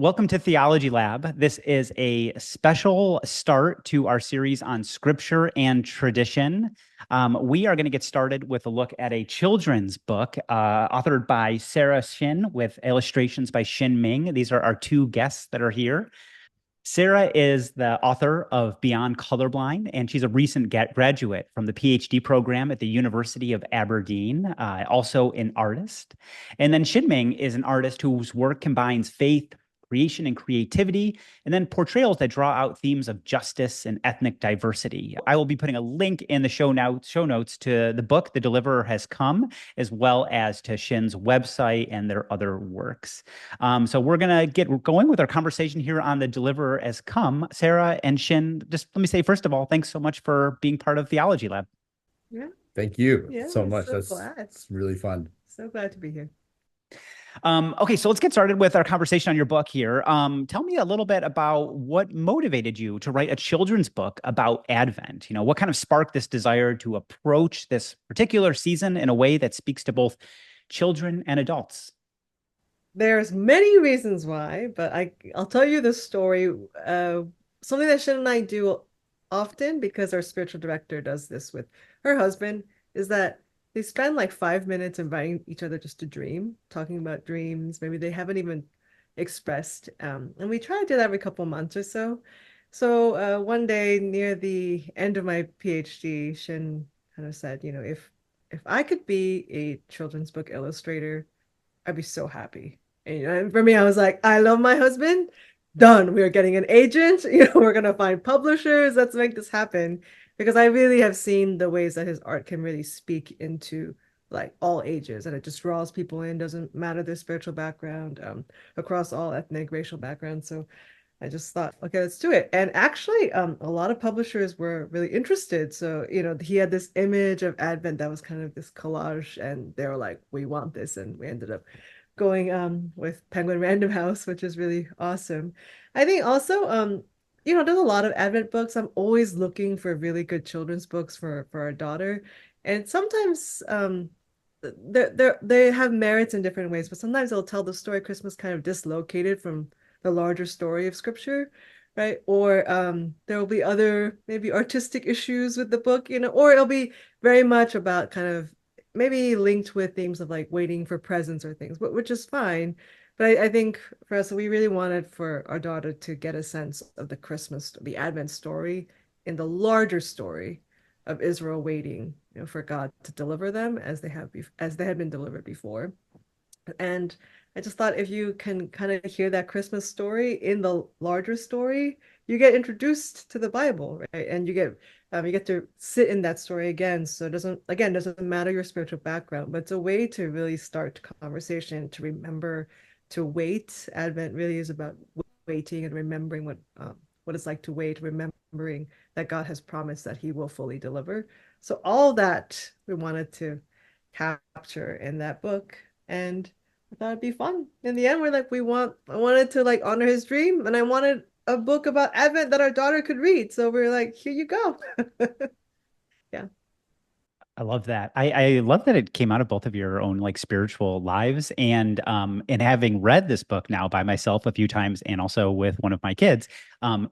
Welcome to Theology Lab. This is a special start to our series on scripture and tradition. We are going to get started with a look at a children's book authored by Sarah Shin with illustrations by Shin Maeng. These are our two guests that are here. Sarah is the author of Beyond Colorblind, and she's a recent graduate from the PhD program at the University of Aberdeen, also an artist. And then Shin Maeng is an artist whose work combines faith, creation, and creativity, and then portrayals that draw out themes of justice and ethnic diversity. I will be putting a link in the show notes to the book, The Deliverer Has Come, as well as to Shin's website and their other works. So we're going to get going with our conversation here on The Deliverer Has Come. Sarah and Shin, just let me say, first of all, thanks so much for being part of Theology Lab. Yeah. Thank you Yeah, so much. so glad. That's really fun. So glad to be here. Okay, so let's get started with our conversation on your book here. Tell me a little bit about what motivated you to write a children's book about Advent. What kind of sparked this desire to approach this particular season in a way that speaks to both children and adults? There's many reasons why, but I'll tell you the story. Something that Shin and I do often, because our spiritual director does this with her husband, is that they spend like 5 minutes inviting each other just to dream, talking about dreams. Maybe they haven't even expressed. And we try to do that every couple months or so. So one day near the end of my PhD, Shin kind of said, if I could be a children's book illustrator, I'd be so happy. And for me, I was like, I love my husband. Done. We are getting an agent. We're gonna find publishers. Let's make this happen. Because I really have seen the ways that his art can really speak into like all ages, and it just draws people in, doesn't matter their spiritual background, across all ethnic, racial backgrounds. So I just thought, okay, let's do it. And actually, a lot of publishers were really interested. So, he had this image of Advent that was kind of this collage, and they were like, we want this. And we ended up going with Penguin Random House, which is really awesome. I think also, there's a lot of Advent books. I'm always looking for really good children's books for our daughter. And sometimes they have merits in different ways, but sometimes they'll tell the story Christmas kind of dislocated from the larger story of scripture, right? Or there will be other maybe artistic issues with the book, or it'll be very much about kind of maybe linked with themes of like waiting for presents or things, but which is fine. But I think for us, we really wanted for our daughter to get a sense of the Advent story in the larger story of Israel waiting, for God to deliver them as they had been delivered before. And I just thought if you can kind of hear that Christmas story in the larger story, you get introduced to the Bible, right? And you get to sit in that story again. So it doesn't matter your spiritual background, but it's a way to really start conversation, to remember to wait. Advent really is about waiting and remembering what it's like to wait, remembering that God has promised that he will fully deliver. So all that we wanted to capture in that book. And I thought it'd be fun. In the end, I wanted to like honor his dream, and I wanted a book about Advent that our daughter could read. So we are like, here you go. Yeah. I love that. I love that it came out of both of your own like spiritual lives, and having read this book now by myself a few times and also with one of my kids,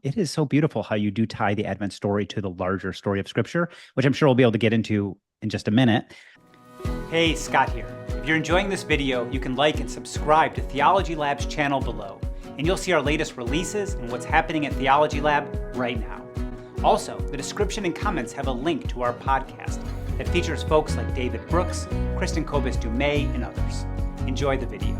it is so beautiful how you do tie the Advent story to the larger story of Scripture, which I'm sure we'll be able to get into in just a minute. Hey, Scott here. If you're enjoying this video, you can like and subscribe to Theology Lab's channel below, and you'll see our latest releases and what's happening at Theology Lab right now. Also, the description and comments have a link to our podcast that features folks like David Brooks, Kristen Kobus-Dumay, and others. Enjoy the video.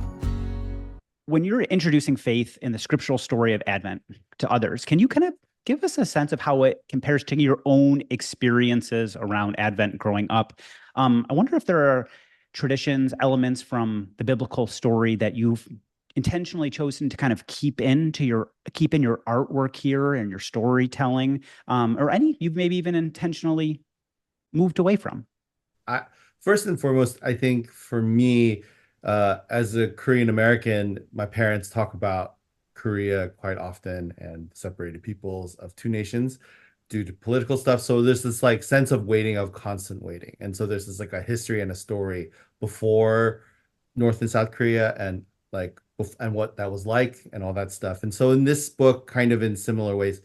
When you're introducing faith in the scriptural story of Advent to others, can you kind of give us a sense of how it compares to your own experiences around Advent growing up? I wonder if there are traditions, elements from the biblical story that you've intentionally chosen to kind of keep in your artwork here and your storytelling, or any you've maybe even intentionally moved away from? First and foremost, I think for me, as a Korean American, my parents talk about Korea quite often and separated peoples of two nations due to political stuff. So there's this like sense of waiting, of constant waiting. And so there's this like a history and a story before North and South Korea and like and what that was like and all that stuff. And so in this book, kind of in similar ways,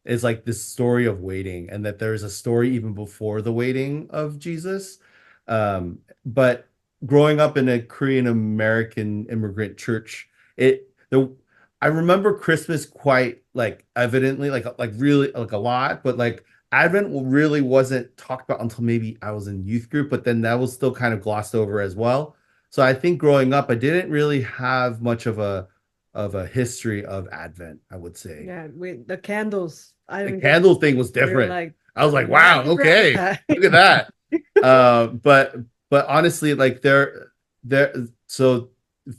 is like this story of waiting, and that there's a story even before the waiting of Jesus. But growing up in a Korean American immigrant church, it the I remember Christmas quite like evidently, like really like a lot, but like Advent really wasn't talked about until maybe I was in youth group, but then that was still kind of glossed over as well. So I think growing up, I didn't really have much of a history of Advent, I would say. Yeah, the candles. I The didn't get candle thing was we were different. like, I was like, not wow, impressed with okay, that. look at that. But honestly, like there so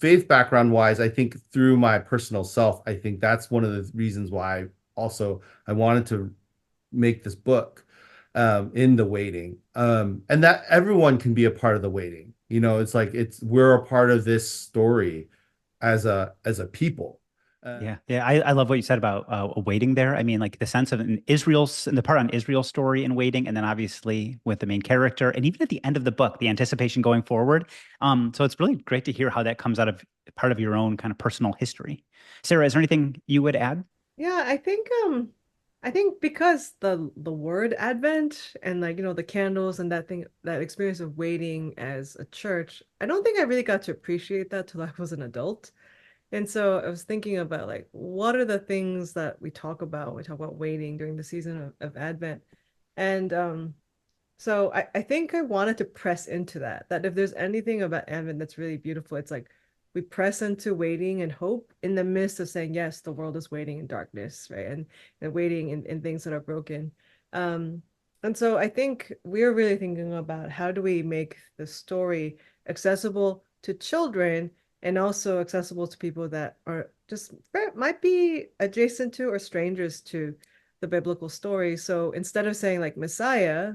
faith background wise, I think through my personal self, I think that's one of the reasons why also I wanted to make this book in the waiting. And that everyone can be a part of the waiting. You know, it's like we're a part of this story as a people. Yeah, yeah, I love what you said about waiting there. I mean, like the sense of an Israel's and the part on Israel's story and waiting, and then obviously with the main character, and even at the end of the book, the anticipation going forward. So it's really great to hear how that comes out of part of your own kind of personal history. Sarah, is there anything you would add? Yeah, I think because the word Advent and like the candles and that thing, that experience of waiting as a church, I don't think I really got to appreciate that till I was an adult. And so I was thinking about like what are the things that we talk about when we talk about waiting during the season of Advent. And so I think I wanted to press into that if there's anything about Advent that's really beautiful, it's like we press into waiting and hope in the midst of saying, yes, the world is waiting in darkness, right? And waiting in things that are broken. Um, and so I think we're really thinking about how do we make the story accessible to children and also accessible to people that are just might be adjacent to or strangers to the biblical story. So instead of saying like Messiah,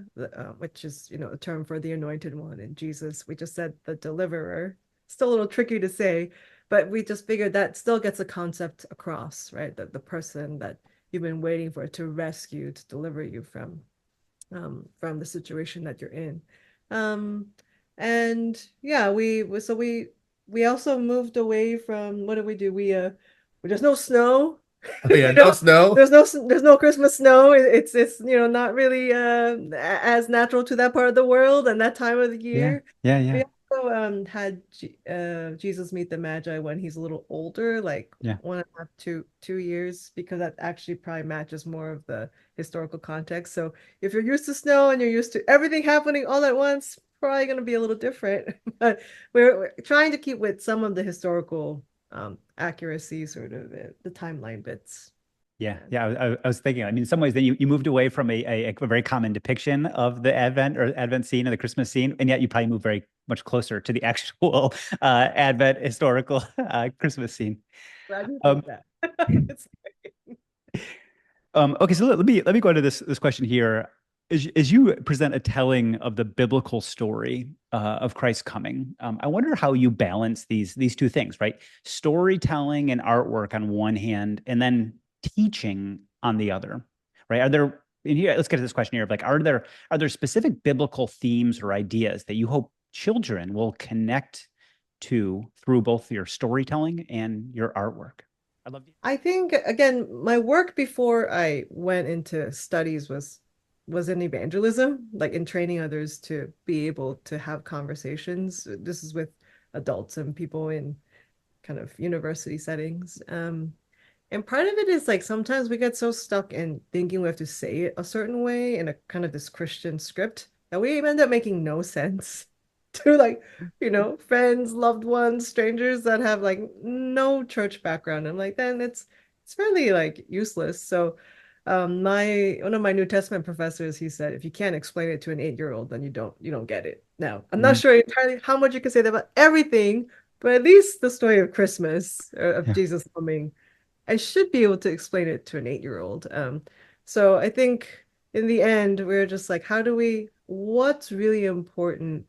which is, a term for the anointed one, and Jesus, we just said the deliverer. Still a little tricky to say, but we just figured that still gets a concept across, right? That the person that you've been waiting for to rescue, to deliver you from the situation that you're in. Um, and yeah, we also moved away from what did we do? There's no snow. Oh yeah, no snow. There's no Christmas snow. It's not really as natural to that part of the world and that time of the Yeah, year. yeah, yeah, We also had Jesus meet the Magi when he's a little older, like yeah. 1.5, 2 years, because that actually probably matches more of the historical context. So if you're used to snow and you're used to everything happening all at once, probably going to be a little different. But we're trying to keep with some of the historical accuracy, sort of the timeline bits. Yeah, Yeah. yeah. I was thinking. I mean, in some ways, then you moved away from a very common depiction of the Advent scene or the Christmas scene, and yet you probably moved very much closer to the actual Advent historical Christmas scene. Glad you Um, think that. It's okay, so let me go into this question here. As you present a telling of the biblical story of Christ's coming, I wonder how you balance these two things, right? Storytelling and artwork on one hand, and then teaching on the other, right? Are there and here, let's get to this question here of like, are there specific biblical themes or ideas that you hope children will connect to through both your storytelling and your artwork? I'd love to. I think again, my work before I went into studies was in evangelism, like in training others to be able to have conversations. This is with adults and people in kind of university settings. And part of it is like sometimes we get so stuck in thinking we have to say it a certain way in a kind of this Christian script that we end up making no sense to like, friends, loved ones, strangers that have like no church background. I'm like, then it's fairly like useless. So my one of my New Testament professors, he said, if you can't explain it to an 8-year-old, then you don't get it. Now, I'm not Mhm. sure entirely how much you can say that about everything, but at least the story of Christmas, of Yeah. Jesus coming, I should be able to explain it to an 8-year-old. So I think in the end, we're just like, what's really important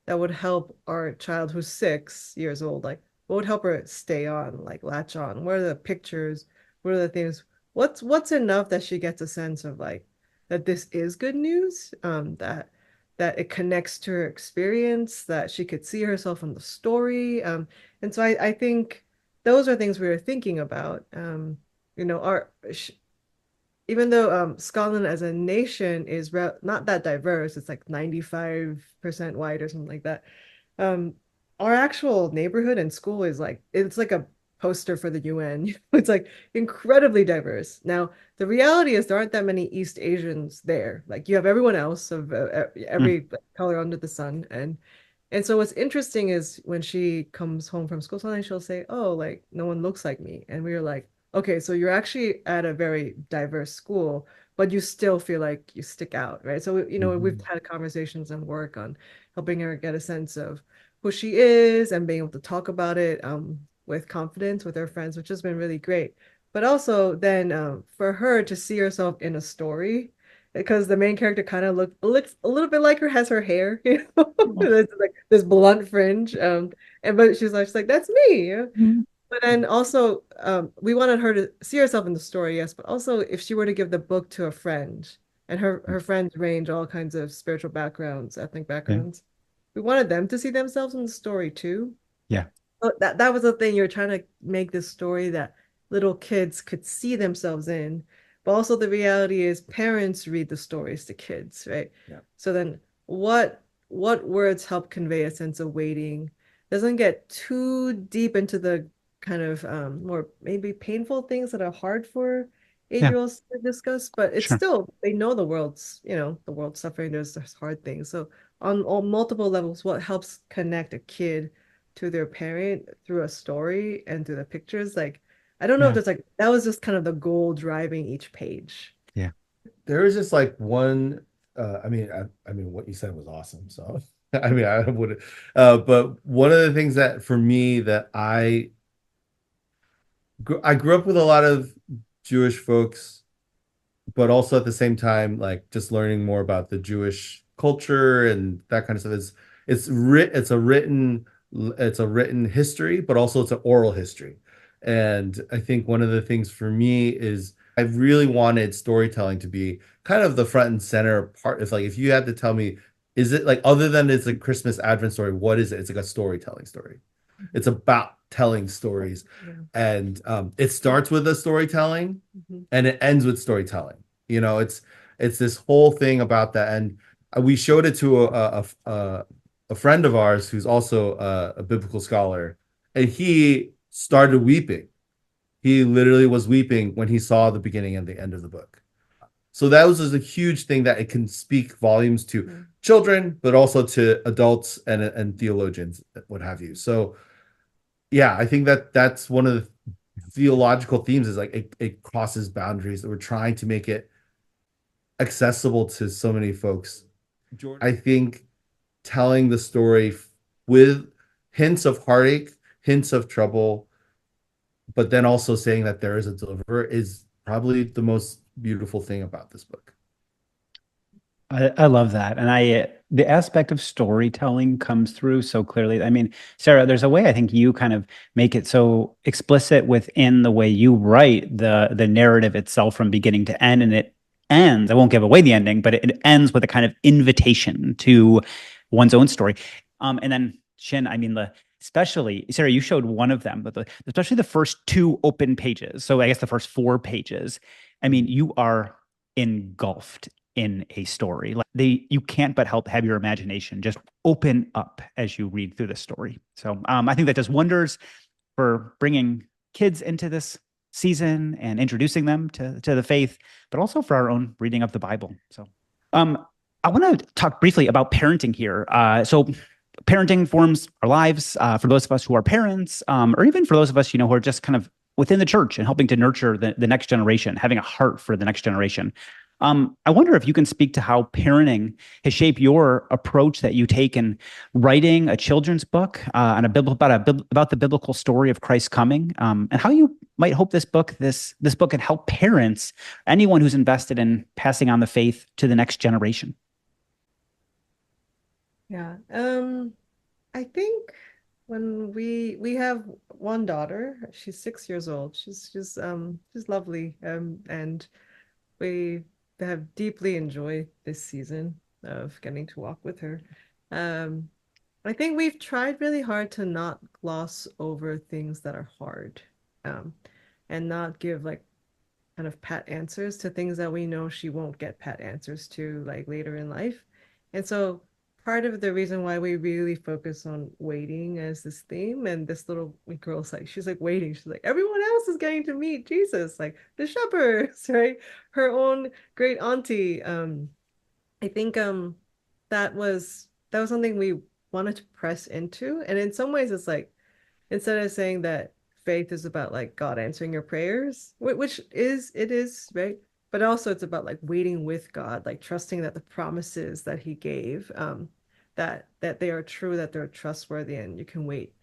that would help our child who's 6 years old? Like, what would help her stay on, like latch on? What are the pictures? What are the things? What's enough that she gets a sense of like that this is good news? That that it connects to her experience, that she could see herself in the story. And so I think those are things we were thinking about. You know, even though Scotland as a nation is not that diverse, it's like 95% white or something like that. Um, our actual neighborhood and school is like it's like a poster for the UN. It's like incredibly diverse. Now, the reality is there aren't that many East Asians there. Like you have everyone else of Mm, every color under the sun, and so what's interesting is when she comes home from school, sometimes she'll say, "Oh, like no one looks like me," and we were like, "Okay, so you're actually at a very diverse school, but you still feel like you stick out, right?" So you know we've Mhm. had conversations and work on helping her get a sense of who she is and being able to talk about it with confidence with her friends, which has been really great. But also then for her to see herself in a story, because the main character kind of looks a little bit like her, has her hair, you know, it's like this blunt fringe. And but she's like, that's me. Yeah. mm, But then also, we wanted her to see herself in the story, yes, but also if she were to give the book to a friend, and her friends range all kinds of spiritual backgrounds, ethnic yeah, backgrounds, we wanted them to see themselves in the story too. yeah, So that was the thing. You're trying to make this story that little kids could see themselves in, but also the reality is parents read the stories to kids, right? Yeah. So then what words help convey a sense of waiting? Doesn't get too deep into the kind of more maybe painful things that are hard for yeah, 8-year-olds to discuss, but it's sure. still they know the world's, you know, the world's suffering, there's hard things. So on multiple levels, what helps connect a kid to their parent through a story and through the pictures. Like, I don't know if Yeah, there's like that was just kind of the goal driving each page. yeah. There was just like one, I mean, what you said was awesome. So, I mean, I would, but one of the things that for me that I grew up with a lot of Jewish folks, but also at the same time, like just learning more about the Jewish culture and that kind of stuff. It's a written history, but also it's an oral history. And I think one of the things for me is I really wanted storytelling to be kind of the front and center part. It's like if you had to tell me, is it like other than it's a Christmas Advent story, what is it? It's like a storytelling story. It's about telling stories. Yeah. And it starts with a storytelling Mhm. and it ends with storytelling. You know, it's this whole thing about that. And we showed it to a friend of ours who's also a biblical scholar, and he started weeping. He literally was weeping when he saw the beginning and the end of the book. So that was just a huge thing that it can speak volumes to Yeah. children, but also to adults and theologians, what have you. So yeah, I think that that's one of the theological themes is like it crosses boundaries that we're trying to make it accessible to so many folks. I think telling the story with hints of heartache, hints of trouble, but then also saying that there is a deliverer is probably the most beautiful thing about this book. I love that. And the aspect of storytelling comes through so clearly. I mean, Sarah, there's a way I think you kind of make it so explicit within the way you write the narrative itself from beginning to end. And it ends, I won't give away the ending, but it ends with a kind of invitation to one's own story. And then Shin, I mean, especially Sarah, you showed one of them, but especially the first two open pages. So I guess the first four pages. I mean, you are engulfed in a story. Like you can't but help have your imagination just open up as you read through the story. So I think that does wonders for bringing kids into this season and introducing them to the faith, but also for our own reading of the Bible. So um, I want to talk briefly about parenting here. So parenting forms our lives for those of us who are parents, or even for those of us, who are just kind of within the church and helping to nurture the next generation, having a heart for the next generation. I wonder if you can speak to how parenting has shaped your approach that you take in writing a children's book and about the biblical story of Christ's coming, and how you might hope this book can help parents, anyone who's invested in passing on the faith to the next generation. Yeah. I think when we have one daughter, she's 6 years old. She's lovely. And we have deeply enjoyed this season. of getting to walk with her. Um, I think we've tried really hard to not gloss over things that are hard, um, and not give like kind of pat answers to things that we know she won't get pat answers to like later in life. And so part of the reason why we really focus on waiting as this theme, and this little girl's like, she's like waiting. She's like, everyone else is getting to meet Jesus, like the shepherds, right? Her own great auntie. I think that was something we wanted to press into. And in some ways it's like, instead of saying that faith is about like God answering your prayers, which is it is, right? But also it's about like waiting with God, like trusting that the promises that he gave, that they are true, that they're trustworthy, and you can wait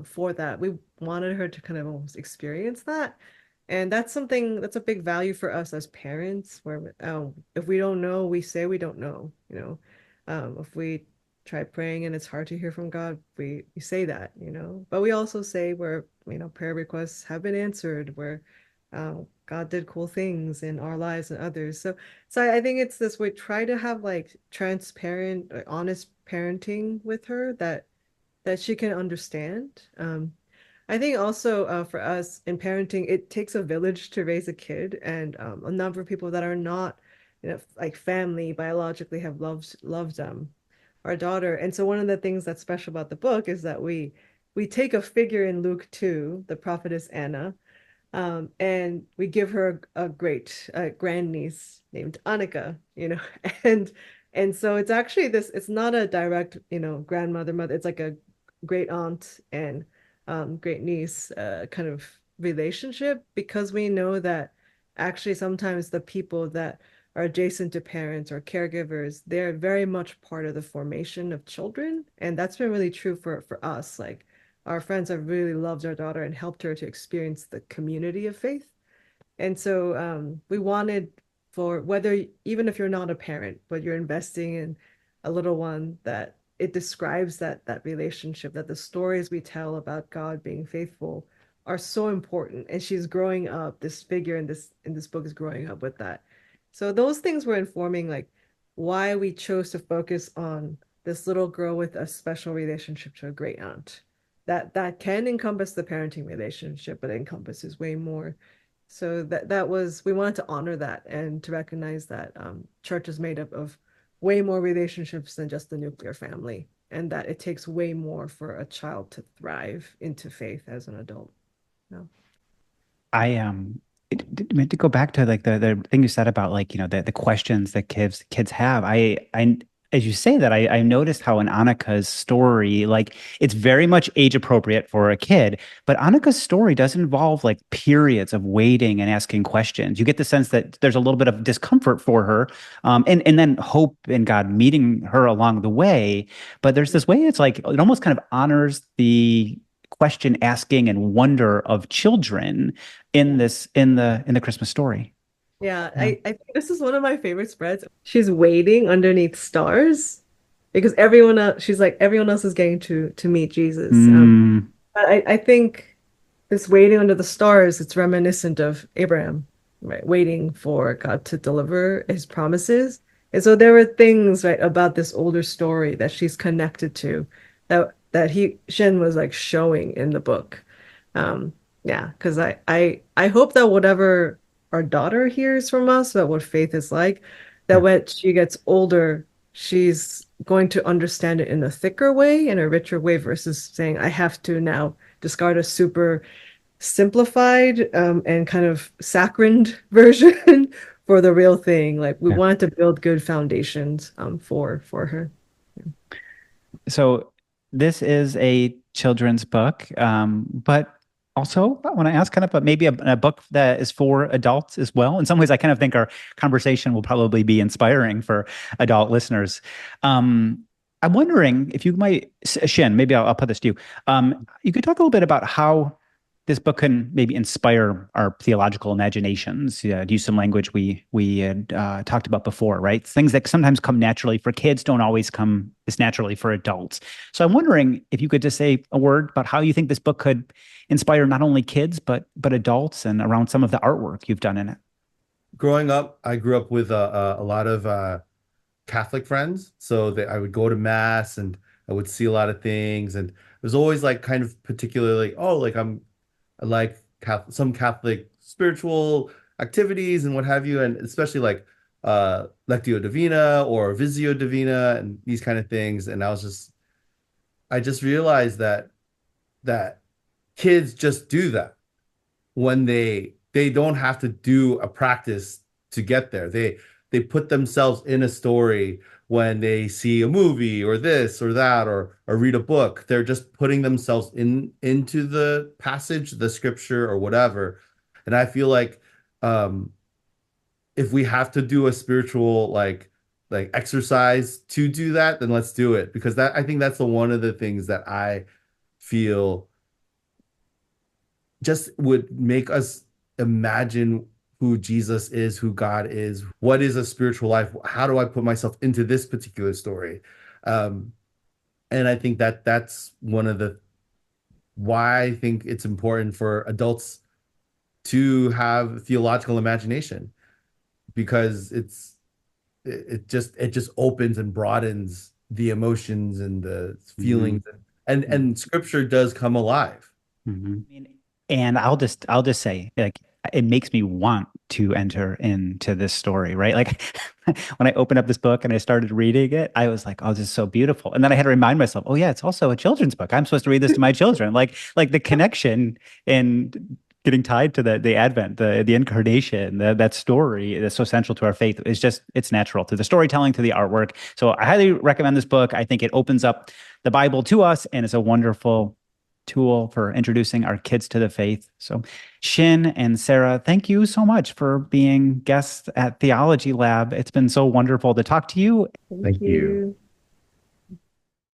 for that. We wanted her to kind of almost experience that. And that's something that's a big value for us as parents, where if we don't know, we say we don't know, you know. If we try praying and it's hard to hear from God, we say that, you know. But we also say where, you know, prayer requests have been answered, where God did cool things in our lives and others. So I think it's this, we try to have like transparent, honest parenting with her that she can understand. I think also for us in parenting, it takes a village to raise a kid, and a number of people that are not, you know, like family biologically have loved our daughter. And so one of the things that's special about the book is that we take a figure in Luke 2, the prophetess Anna, and we give her a great grandniece named Annika, you know, and and so it's actually this, it's not a direct, you know, grandmother, mother, it's like a great aunt and great niece kind of relationship, because we know that actually sometimes the people that are adjacent to parents or caregivers, they're very much part of the formation of children. And that's been really true for us. Like our friends have really loved our daughter and helped her to experience the community of faith. And so we wanted, for whether, even if you're not a parent, but you're investing in a little one, that it describes that relationship, that the stories we tell about God being faithful are so important. And she's growing up, this figure in this book is growing up with that. So those things were informing like why we chose to focus on this little girl with a special relationship to a great aunt. That can encompass the parenting relationship, but it encompasses way more. So that was, we wanted to honor that and to recognize that church is made up of way more relationships than just the nuclear family, and that it takes way more for a child to thrive into faith as an adult. No. I meant to go back to like the thing you said about like, you know, the questions that kids have. I as you say that, I noticed how in Annika's story, like it's very much age appropriate for a kid, but Annika's story does involve like periods of waiting and asking questions. You get the sense that there's a little bit of discomfort for her, and then hope in God meeting her along the way. But there's this way, it's like it almost kind of honors the question asking and wonder of children in this in the Christmas story. Yeah, Yeah. I think this is one of my favorite spreads. She's waiting underneath stars because everyone else, she's like everyone else is getting to meet Jesus. Mm, But I think this waiting under the stars, it's reminiscent of Abraham, right? Waiting for God to deliver his promises. And so there were things, right, about this older story that she's connected to, that Shin was like showing in the book. Yeah, because I hope that whatever our daughter hears from us about what faith is like, that yeah. when she gets older, she's going to understand it in a thicker way, in a richer way, versus saying, I have to now discard a super simplified and kind of saccharine version for the real thing. Like we Yeah. wanted to build good foundations for her. So this is a children's book, but also I want to ask kind of maybe a book that is for adults as well. In some ways, I kind of think our conversation will probably be inspiring for adult listeners. I'm wondering if you might, Shin, maybe I'll put this to you. You could talk a little bit about how this book can maybe inspire our theological imaginations. To use some language we had talked about before, right? Things that sometimes come naturally for kids don't always come as naturally for adults. So I'm wondering if you could just say a word about how you think this book could inspire not only kids but adults, and around some of the artwork you've done in it. Growing up, I grew up with a lot of Catholic friends, so that I would go to mass and I would see a lot of things, and it was always like kind of particularly, oh, like I like some Catholic spiritual activities and what have you, and especially like Lectio Divina or Visio Divina and these kind of things. And I just realized that kids just do that when they don't have to do a practice to get there. They put themselves in a story when they see a movie or this or that or read a book. They're just putting themselves into the passage, the scripture or whatever. And I feel like um if we have to do a spiritual like exercise to do that, then let's do it, because that I think that's the one of the things that I feel just would make us imagine who Jesus is, who God is, what is a spiritual life, how do I put myself into this particular story. Um, and I think that that's one of the why I think it's important for adults to have theological imagination, because it just opens and broadens the emotions and the feelings, and scripture does come alive. I mean, and I'll just say, like, it makes me want to enter into this story, right? Like when I opened up this book and I started reading it, I was like, oh, this is so beautiful. And then I had to remind myself, oh yeah, it's also a children's book. I'm supposed to read this to my children. Like the connection and getting tied to the Advent, the incarnation, that story that's so central to our faith is just, it's natural to the storytelling, to the artwork. So I highly recommend this book. I think it opens up the Bible to us and it's a wonderful tool for introducing our kids to the faith. So Shin and Sarah, thank you so much for being guests at Theology Lab. It's been so wonderful to talk to you. Thank you.